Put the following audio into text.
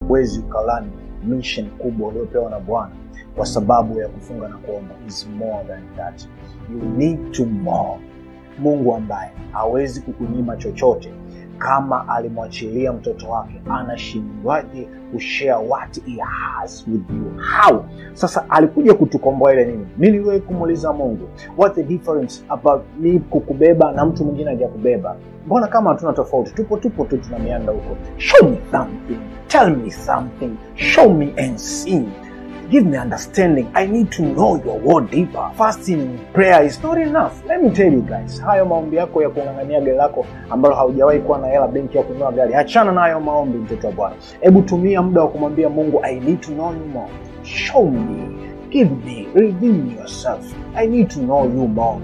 huwezi ukalani mission kubwa uliopewa na Bwana kwa sababu ya kufunga na kuomba. Is more than that. You need to more. Mungu ambaye hawezi kukunyima chochote, kama alimwachilia mtoto wake, anashindwaje kushare what he has with you? How? Sasa alikuja kutukomboa ile nini? Mimi niliwahi kumuuliza Mungu, what the difference about me kukubeba na mtu mwingine hajakubeba? Mbona kama hatuna tofauti? Tupo tu tunamianda huko. Show me something. Tell me something. Show me and see. Give me understanding. I need to know your word deeper. Fasting and prayer is not enough. Let me tell you guys, hayo maombi yako ya kung'ang'ania gari lako ambalo haujawahi kuwa na hela benki ya kununua gari, achana na hayo maombi, mtoto wa Bwana. Hebu tumia muda wa kumwambia Mungu, I need to know you more. Show me. Give me. Reveal yourself. I need to know you more.